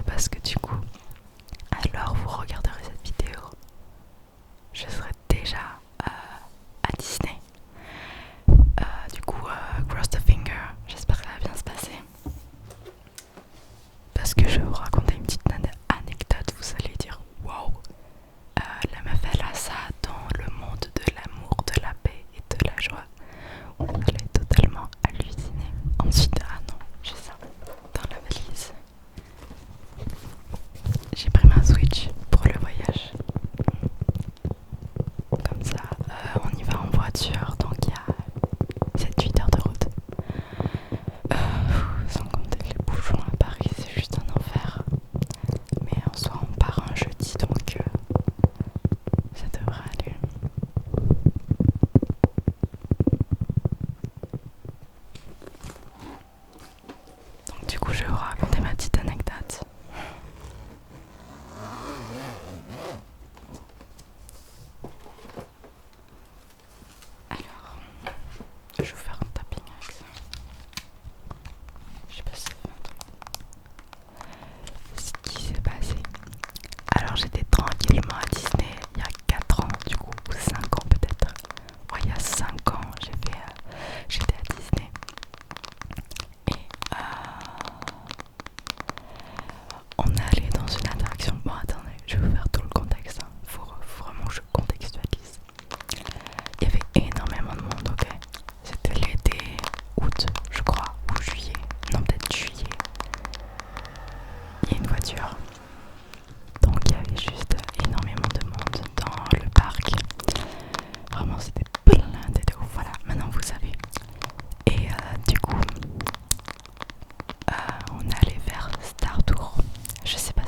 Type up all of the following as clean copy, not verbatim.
parce que du coup, alors vous regarderez cette vidéo, je serai déjà à Disney. Cross the finger, j'espère que ça va bien se passer. Parce que je vais vous raconter une petite anecdote, vous allez dire wow, la meuf elle a ça dans le monde de l'amour, de la paix et de la joie. Vous allez totalement halluciner. Ensuite, ah non, j'ai ça dans la valise. J'ai pris ma Switch pour le voyage. Comme ça, on y va en voiture, donc il y a 7-8 heures de route. Sans compter les bouchons à Paris, c'est juste un enfer. Mais en soi, on part un jeudi, donc ça devrait aller. Donc du coup, je vais vous raconter ma petite anecdote. Alors, je vais vous faire un tapping avec ça. Je sais pas si ça fait un truc. Ce qui s'est passé. Alors j'étais tranquillement à Disney il y a 4 ans du coup, ou 5 ans peut-être. Ouais, il y a 5 ans j'étais à Disney. Et on est allé dans une attraction. Bon attendez, je vais vous faire tout le contexte. Faut vraiment que je contextualise. Il y avait énormément de monde, ok. C'était l'été, août je crois, ou juillet. Non peut-être juillet. Il y a une voiture. Donc il y avait juste énormément de monde dans le parc. Vraiment c'était blindé de ouf. Voilà, maintenant vous savez. Et du coup, on est allé vers Star Tour. Je sais pas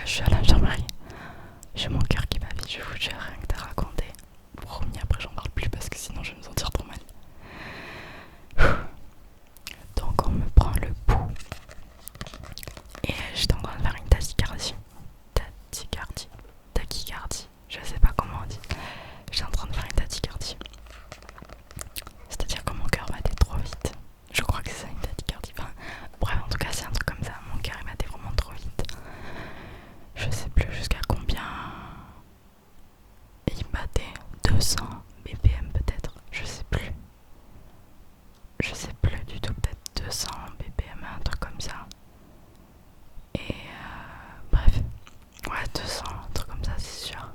je suis à l'infirmerie. J'ai mon cœur qui bat vite, je vous jure, rien que de raconter. Promis, après j'en parle plus parce que sinon je vais me sentir trop mal. Donc on me prend le pouls et j'étais en train de faire une tachycardie, je sais pas comment on dit. J'étais en train de faire une tachycardie. C'est-à-dire que mon cœur battait trop vite. Je crois que c'est ça une tachycardie. Enfin, bref, en tout cas c'est un truc comme ça. Mon cœur il battait vraiment trop vite. Je sais plus jusqu'à combien il battait. 200 BPM peut-être. Je sais plus. Je sais plus du tout. Peut-être 200 BPM, un truc comme ça. Et bref. Ouais, 200, un truc comme ça, c'est sûr.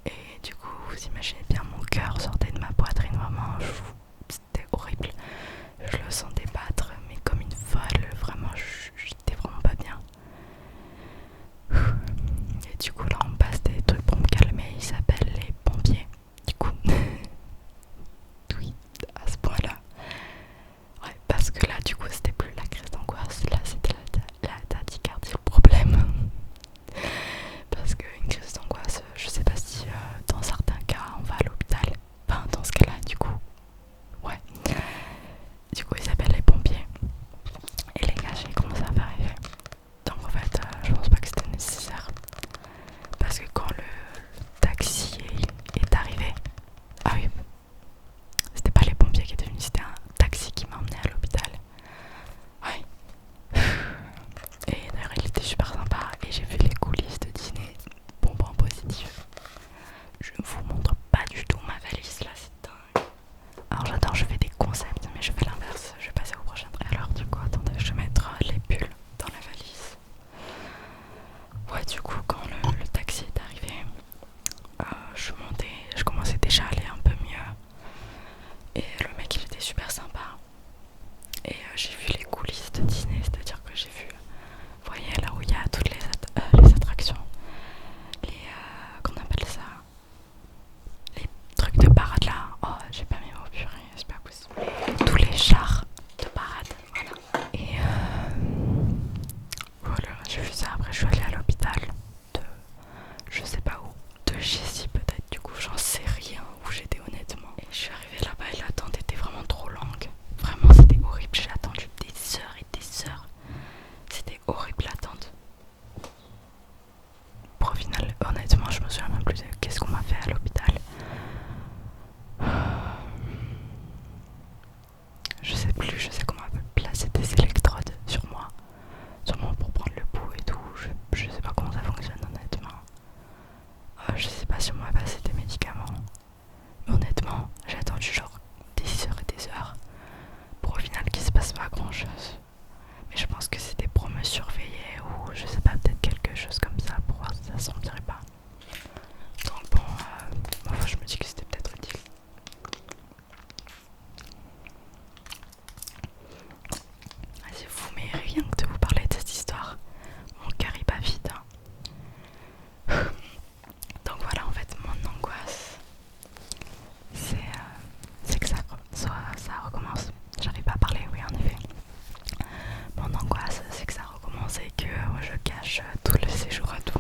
Et du coup, vous imaginez bien, mon cœur sortait de ma poitrine, vraiment, c'était horrible. Je le sentais battre, mais comme une folle, vraiment, j'étais vraiment pas bien. Et du coup, là, on passe des trucs pour me calmer, ils s'appellent les pompiers. Du coup, oui, à ce point-là. Ouais, parce que là, du coup, c'était plus la crise d'angoisse, là, c'était la tachycardie, le problème. Parce qu'une crise d'angoisse, je sais pas si dans certains cas on va à l'hôpital. Enfin, dans ce cas-là, du coup, ouais. Du coup, ils appellent les pompiers. Et les gars, j'ai commencé à faire effet. Donc, en fait, je pense pas que c'était nécessaire. Parce que quand le taxi est arrivé, ah oui, c'était pas les pompiers qui étaient venus, c'était un taxi qui m'a emmené à l'hôpital. Ouais. Et d'ailleurs, il était super sympa. Et j'ai vu les coulisses de dîner. Bon, point positif. Je ne vous montre pas du tout ma valise là, c'est dingue. Alors j'adore, je fais des concepts, mais je fais l'inverse. Je vais passer au prochain trait. Alors du coup, attendez, je vais mettre les pulls dans la valise. Ouais, du coup, quand le taxi est arrivé, je montais, je commençais déjà à aller un peu mieux. Et le mec, il était super sympa. Et j'ai vu les coulisses de Disney, c'est-à-dire que j'ai vu, vous voyez là où il y a toutes les attractions, qu'on appelle ça, les trucs de parade là. Oh, j'ai pas mes mots, purée, c'est pas possible. Tous les chars de parade, voilà. Et voilà, j'ai vu ça. Après, je suis allée à l'hôpital de, je sais pas où, de Jessie peut-être. Du coup, j'en sais rien où j'étais honnêtement. Et je suis arrivée là-bas et l'attente était vraiment trop longue. Vraiment, c'était horrible. J'ai attendu des heures et des heures. C'était horrible l'attente. Pour au final, honnêtement, je me souviens même plus de qu'est-ce qu'on m'a fait à l'hôpital. Je sais plus, je sais qu'on m'a placé des électrodes sur moi. Sûrement pour prendre le pouls et tout. Je sais pas comment ça fonctionne honnêtement. Je sais pas si on m'a passé des médicaments. Mais honnêtement, j'ai attendu genre des heures et des heures. Pour au final qu'il se passe pas grand chose. Mais je pense que c'était pour me surveiller ou je sais pas, peut-être quelque chose comme ça pour voir si ça s'empirait pas. Donc bon, enfin, je me dis que c'était peut-être utile. C'est fou, mais rien que de vous parler de cette histoire, mon cœur il bat vite. Hein. Donc voilà, en fait, mon angoisse, c'est que ça recommence. J'arrive pas à parler, oui, en effet. Mon angoisse, c'est que ça recommence et que je cache tout le séjour à tout